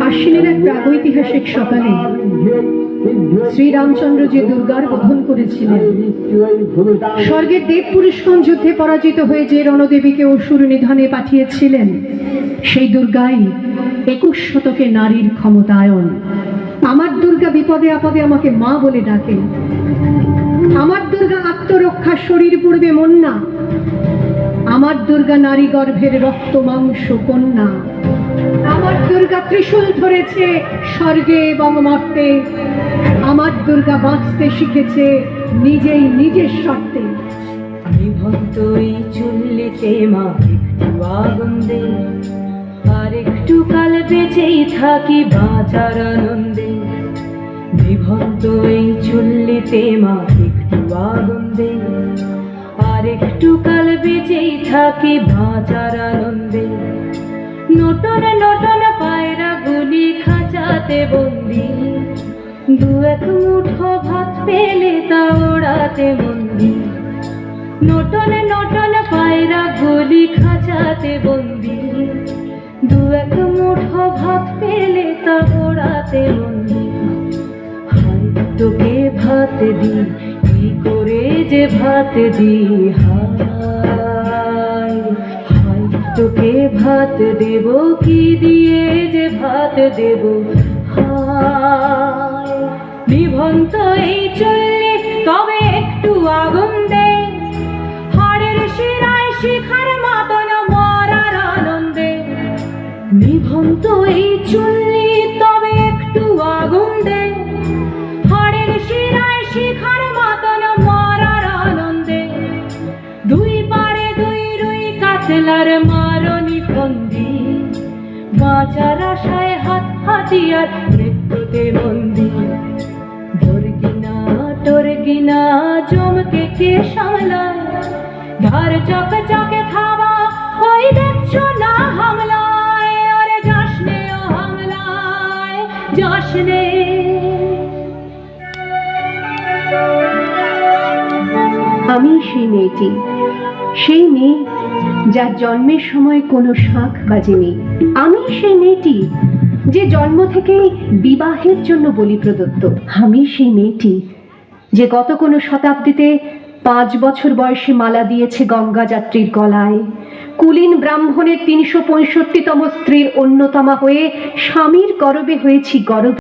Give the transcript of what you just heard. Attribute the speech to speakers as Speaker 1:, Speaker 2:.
Speaker 1: আশ্বিনের এক প্রাগৈতিহাসিক সকালে শ্রীরামচন্দ্র যে দুর্গার বোধন করেছিলেন, স্বর্গের দেব পুরুষগণ যুদ্ধে পরাজিত হয়ে যে রণদেবীকে অসুর নিধনে পাঠিয়েছিলেন, সেই দুর্গাই 21 শতকে নারীর ক্ষমতায়ন। আমার দুর্গা বিপদে আপদে আমাকে মা বলে ডাকেন। আমার দুর্গা আত্মরক্ষা, শরীর পূর্বে মন না। আমার দুর্গা নারী গর্ভের রক্ত মাংস কন্যা। আমার দুর্গা ত্রিশূল ধরেছে স্বর্গে এবং মর্তে। আমার দুর্গা বাঁচতে শিখেছে নিজেই নিজের শর্তে।
Speaker 2: নিভন্ত এই চুল্লিতে মা একটু আগুন দে, আর একটু কাল বেঁচেই থাকি বাঁচার আনন্দে। নিভন্ত এই চুল্লিতে মা একটু আগুন দে, আর একটু কাল বেঁচেই থাকি বাঁচার আনন্দে। নটন নটন পায়রা গুলি খাঁচাতে বন্দি, দু এক মুঠো ভাত পেলে তা ওড়াতে মন্দি। নটন নটন পায়রা গুলি খাঁচাতে বন্দি, দু এক মুঠো ভাত পেলে তা ওড়াতে মন্দি। হাই তোকে ভাত দি, কি করে যে ভাত দি, হাই হাই তোকে ভাত দেব, কি দিয়ে যে ভাত দেব, হাই। নিভন্ত এই চুল্লি তবে একটু আগুন দে, হাড়ের শিরায় শিখার মাতন মরার আনন্দে। নিভন্ত এই চুল্লি তবে একটু আগুন দে, হাড়ের শিরায় শিখার মাতন মরার আনন্দে। দুই পারে দুই রুই কাতলার মারনি ফন্দি, বাঁচার আশায় হাত হাতিয়ার মৃত্যুতে বন্দি। টর্গিনা জমকে কে সামলায়, ধার চকে চকে থাবা ওই দেখছো না হামলায়। ওরে যাসনে ও হামলায় যাসনে।
Speaker 1: আমি সেই মেয়েটি, সেই মেয়ে যার জন্মের সময় কোনো শাঁখ বাজেনি। আমি সেই মেয়েটি যে জন্ম থেকেই বিবাহের জন্য বলি প্রদত্ত। আমি সেই মেয়েটি যে গত কোনো শতাব্দীতে 5 বছর বয়সে মালা দিয়েছে গঙ্গা যাত্রীর গলায়। কুলীন ব্রাহ্মণের 365তম স্ত্রীর অন্যতমা হয়ে স্বামীর গর্বে হয়েছি গর্ভ